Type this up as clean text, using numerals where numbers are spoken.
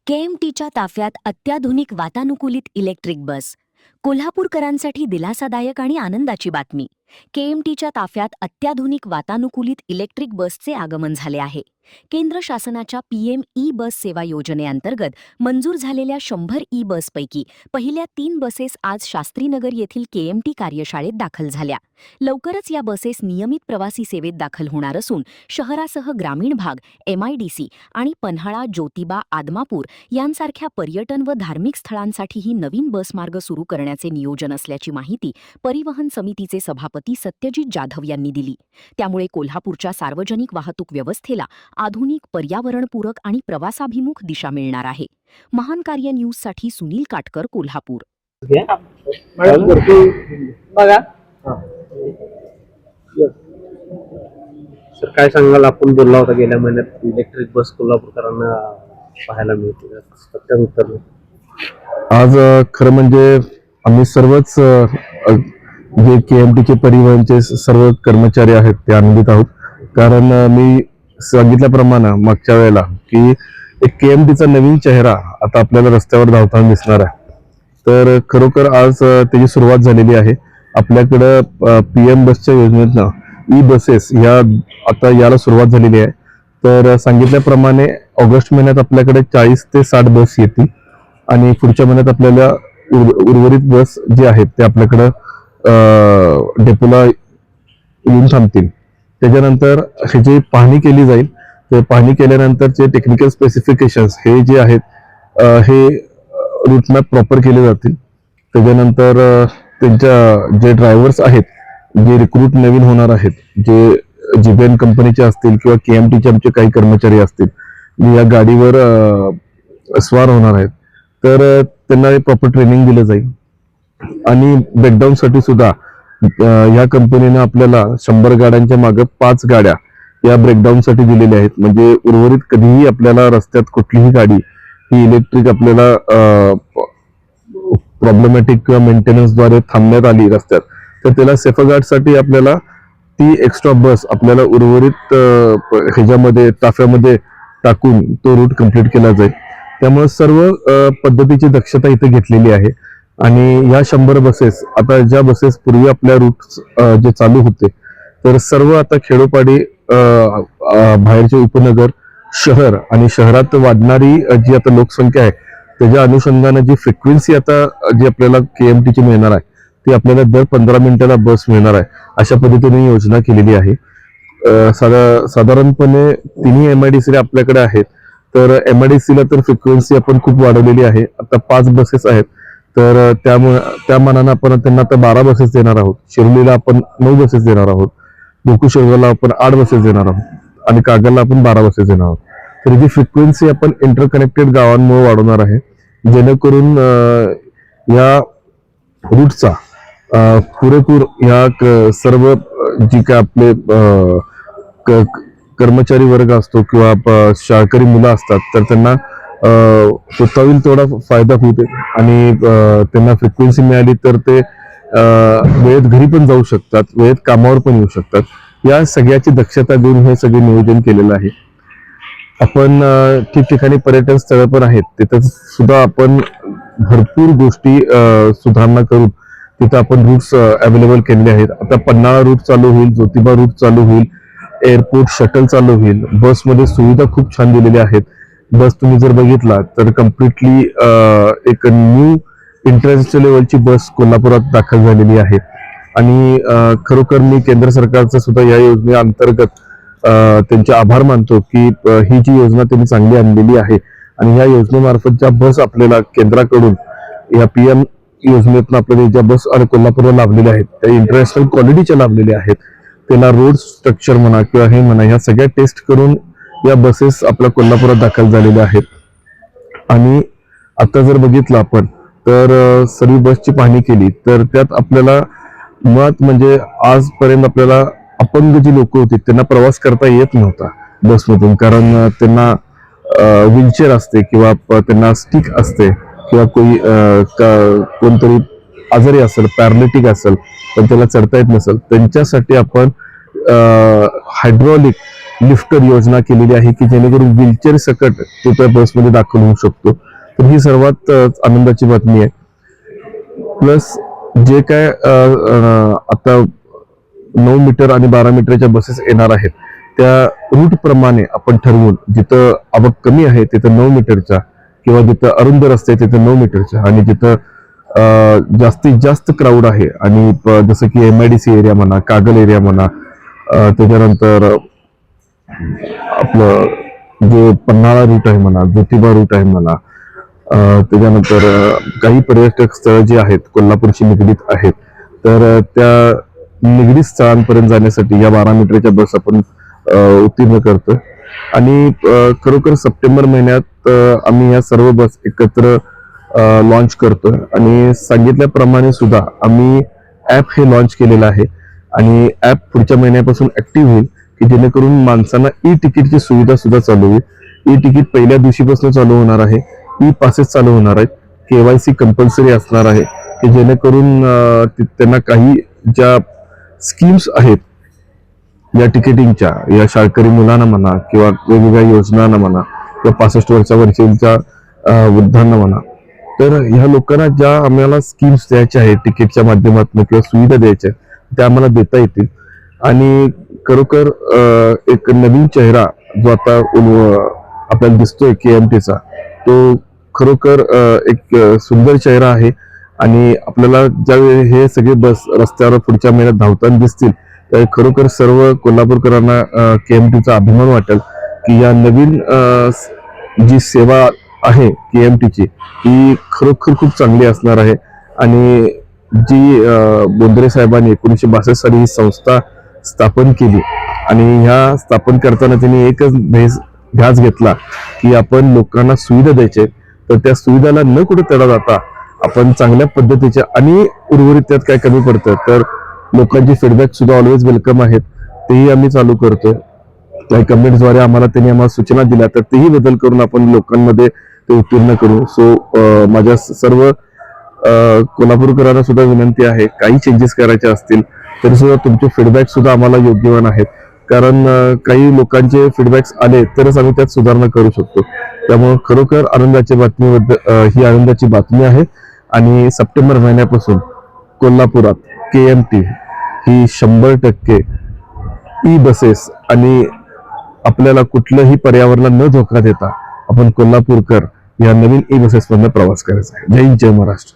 केएमटीच्या ताफ्यात अत्याधुनिक वातानुकूलित इलेक्ट्रिक बस. कोल्हापूरकरांसाठी दिलासादायक आणि आनंदाची बातमी. केएमटीच्या ताफ्यात अत्याधुनिक वातानुकूलित इलेक्ट्रिक बसचे आगमन झाले आहे. केंद्र शासनाच्या पीएम ई बस सेवा योजनेअंतर्गत मंजूर झालेल्या 100 ई बसपैकी पहिल्या 3 बसेस आज शास्त्रीनगर येथील केएमटी कार्यशाळेत दाखल झाल्या. लवकरच या बसेस नियमित प्रवासी सेवेत दाखल होणार असून शहरासह ग्रामीण भाग, एमआयडीसी आणि पन्हाळा, ज्योतिबा, आदमापूर यांसारख्या पर्यटन व धार्मिक स्थळांसाठीही नवीन बसमार्ग सुरू करण्याचे नियोजन असल्याची माहिती परिवहन समितीचे सभापती सत्यजित जाधव यांनी दिली. त्यामुळे कोल्हापूरच्या सार्वजनिक वाहतूक व्यवस्थेला आधुनिक, पर्यावरणपूरक आणि प्रवासाभिमुख दिशा मिळणार आहे. महान कार्य न्यूजसाठी सुनील काटकर, कोल्हापूर. बघा सर, काय सांगाल? आपण बोलला होता गेल्या महिन्यात इलेक्ट्रिक बस कोल्हापूरकरांना पाहायला मिळते, सत्यात उतरले. आज खरं म्हणजे आम्ही सर्वच जे केएमटीचे परिवहनचे सर्व कर्मचारी आहेत ते आनंदित आहोत. कारण मी सांगितल्याप्रमाणे मागच्या वेळेला की एक केएमटीचा नवीन चेहरा आता आपल्याला रस्त्यावर धावताना दिसणार आहे. तर खरोखर आज त्याची सुरुवात झालेली आहे. आपल्याकडं पीएम बसच्या योजनेतनं ई बसेस ह्या आता याला सुरुवात झालेली आहे. तर सांगितल्याप्रमाणे ऑगस्ट महिन्यात आपल्याकडे 40 ते 60 बस येतील आणि पुढच्या महिन्यात आपल्याला उर्वरित बस जे आहेत ते आपल्याकडं डेपोला येऊन थांबतील. त्याच्यानंतर ह्याची पाहणी केली जाईल. ते पाहणी केल्यानंतरचे टेक्निकल स्पेसिफिकेशन्स हे जे आहेत हे रूट मॅप प्रॉपर केले जातील. त्याच्यानंतर त्यांच्या जे ड्रायव्हर्स आहेत, जे रिक्रूट नवीन होणार आहेत, जे जीबीएन कंपनीचे असतील किंवा केएमटीचे आमचे काही कर्मचारी असतील जे या गाडीवर स्वार होणार आहेत, तर त्यांना प्रॉपर ट्रेनिंग दिलं जाईल. आणि ब्रेकडाऊनसाठी सुद्धा या कंपनीने आपल्याला 100 गाड्यांच्या मागे 5 गाड्या या ब्रेकडाऊनसाठी दिलेल्या आहेत. म्हणजे उर्वरित कधीही आपल्याला रस्त्यात कुठलीही गाडी ही इलेक्ट्रिक आपल्याला प्रॉब्लेमॅटिक किंवा मेंटेनन्सद्वारे थांबण्यात आली रस्त्यात, तर त्याला सेफगार्डसाठी आपल्याला ती एक्स्ट्रा बस आपल्याला उर्वरित ह्याच्यामध्ये ताफ्यामध्ये टाकून तो रूट कंप्लीट केला जाईल. त्यामुळे सर्व पद्धतीची दक्षता इथे घेतलेली आहे. आणि या 100 बसेस, आता ज्या बसेस पूर्वी आपल्या रूट जे चालू होते, तर सर्व आता खेडोपाडी, बाहेरचे उपनगर, शहर आणि शहरात वाढणारी जी आता लोकसंख्या आहे त्याच्या अनुषंगाने जी फ्रिक्वेन्सी आता जी आपल्याला केएमटीची मिळणार आहे ती आपल्याला दर 15 मिनिटाला बस मिळणार आहे. अशा पद्धतीने योजना केलेली आहे. साधारणपणे 3 एमआयडीसी आपल्याकडे आहेत. तर एमआयडीसीला तर फ्रिक्वेन्सी आपण खूप वाढवलेली आहे. आता 5 बसेस आहेत. तर त्यामुळे त्या मानानं आपण त्यांना आता 12 बसेस देणार आहोत. शिर्डीला आपण 9 बसेस देणार आहोत. गोकुळशेगावला आपण 8 बसेस देणार आहोत आणि कागलला आपण 12 बसेस देणार आहोत. तर ही जी आपण इंटरकनेक्टेड गावांमुळे वाढवणार आहे, जेणेकरून या रूटचा पुरेपूर या सर्व जी काय आपले कर्मचारी वर्ग असतो किंवा शाळकरी मुलं असतात, तर त्यांना होता होईल तेवढा फायदा होते आणि त्यांना फ्रिक्वेन्सी मिळाली तर ते वेळेत घरी पण जाऊ शकतात, वेळेत कामावर पण येऊ शकतात. या सगळ्याची दक्षता घेऊन हे सगळे नियोजन केलेलं आहे. आपण ठिकठिकाणी पर्यटन स्थळं पण आहेत, तिथं सुद्धा आपण भरपूर गोष्टी सुधारणा करून तिथं आपण रूट्स अवेलेबल केलेले आहेत. आता पन्हाळा रूट चालू होईल, ज्योतिबा रूट चालू होईल, एअरपोर्ट शटल चालू होईल. बसमध्ये सुविधा खूप छान दिलेल्या आहेत. बस तुम्ही जर बघितला तर कम्प्लिटली एक न्यू इंटरनॅशनल लेवलची बस कोल्हापुरात दाखल झालेली आहे. आणि खरोखर मी केंद्र सरकारचं सुद्धा या योजनेअंतर्गत त्यांचे आभार मानतो की ही जी योजना त्यांनी चांगली आणलेली आहे. आणि या योजनेमार्फत ज्या बस आपल्याला केंद्राकडून या पीएम योजनेतून आपल्याला ज्या बस आणि कोल्हापूरला लाभलेल्या आहेत त्या इंटरनॅशनल क्वालिटीच्या लाभलेल्या आहेत. त्याला रोड स्ट्रक्चर म्हणा किंवा हे म्हणा, ह्या सगळ्या टेस्ट करून या बसेस आपल्या कोल्हापुरात दाखल झालेल्या आहेत. आणि आता जर बघितलं आपण तर सर्व बसची पाहणी केली तर त्यात आपल्याला मुळात म्हणजे आजपर्यंत आपल्याला अपंग जी लोक होती त्यांना प्रवास करता येत नव्हता बसमधून. कारण त्यांना व्हीलचेअर असते किंवा त्यांना स्टिक असते किंवा कोणतरी आजारी असेल, पॅरालिटिक असेल, पण त्याला चढता येत नसेल, त्यांच्यासाठी आपण हायड्रॉलिक लिफ्टर योजना केलेली आहे की जेणेकरून व्हीलचेअर सकट तो त्या बसमध्ये दाखल होऊ शकतो. तर ही सर्वात आनंदाची बातमी आहे. प्लस जे काय आता 9 मीटर आणि 12 मीटरच्या बसेस येणार आहेत त्या रूट प्रमाणे आपण ठरवून जिथं आवक कमी आहे तिथं 9 मीटरच्या किंवा जिथं अरुंद रस्ते आहे तिथं 9 मीटरच्या आणि जिथं जास्तीत जास्त क्राऊड आहे आणि जसं की MIDC एरिया म्हणा, कागल एरिया म्हणा, त्याच्यानंतर आपलं जे पन्हाळा रूट आहे म्हणा, ज्योतिबा रूट आहे म्हणा, त्याच्यानंतर काही पर्यटक स्थळ जे आहेत कोल्हापूरशी निगडीत आहेत तर त्या निगडीत स्थळांपर्यंत जाण्यासाठी या 12 मीटरच्या बस आपण उत्तीर्ण करतोय. आणि खरोखर सप्टेंबर महिन्यात आम्ही या सर्व बस एकत्र लॉन्च करतोय आणि सांगितल्याप्रमाणे सुद्धा आम्ही ऍप हे लॉन्च केलेलं आहे आणि ऍप पुढच्या महिन्यापासून ऍक्टिव्ह होईल की जेणेकरून माणसांना ई तिकीटची सुविधा सुद्धा चालू होईल. ई तिकीट पहिल्या दिवशीपासून चालू होणार आहे. ई पासेस चालू होणार आहेत. KYC कंपल्सरी असणार आहे की जेणेकरून त्यांना काही ज्या स्कीम्स आहेत या तिकिटिंगच्या, या शाळकरी मुलांना म्हणा किंवा वेगवेगळ्या योजनांना म्हणा किंवा 65 वर्षावरच्या वृद्धांना म्हणा, तर ह्या लोकांना ज्या आम्हाला स्कीम्स द्यायच्या आहेत तिकीटच्या माध्यमातून किंवा सुविधा द्यायच्या त्या आम्हाला देता येतील. आणि खरोखर एक नवीन चेहरा जो आता आपल्याला दिसतोय KMTचा, तो खरोखर एक सुंदर चेहरा आहे. आणि आपल्याला ज्यावेळी हे सगळे बस रस्त्यावर पुढच्या महिन्यात धावताना दिसतील तर खरोखर सर्व कोल्हापूरकरांना KMTचा अभिमान वाटेल की या नवीन जी सेवा आहे KMTची ही खरोखर खूप चांगली असणार आहे. आणि जी बोंद्रे साहेबांनी 1962 साली ही संस्था स्थापन केली आणि ह्या स्थापन करताना त्यांनी एकच ध्यास घेतला की आपण लोकांना सुविधा द्यायचे, तर त्या सुविधाला न कुठे तडा जाता आपण चांगल्या पद्धतीच्या आणि उर्वरित त्यात काय कमी पडतं तर लोकांची फीडबॅक सुद्धा ऑलवेज वेलकम आहेत, तेही आम्ही चालू करतोय. काही कमेंट्सद्वारे आम्हाला सूचना दिल्या तर तेही बदल करून आपण लोकांमध्ये ते उत्तीर्ण करू. सो माझ्या सर्व कोल्हापूरकरांना सुद्धा विनंती आहे, काही चेंजेस करायचे असतील तरी सुद्धा तुमचे फीडबॅक सुद्धा आम्हाला योग्यवान आहेत. कारण काही लोकांचे फीडबॅक्स आले तरच आम्ही त्यात सुधारणा करू शकतो. त्यामुळे खरोखर ही आनंदाची बातमी आहे. आणि सप्टेंबर महिन्यापासून कोल्हापुरात KMT ही 100% ई बसेस आणि आपल्याला कुठलंही पर्यावरणाला न धोका देता आपण कोल्हापूरकर या नवीन ई बसेस मधून प्रवास करायचा आहे. जय हिंद, जय महाराष्ट्र.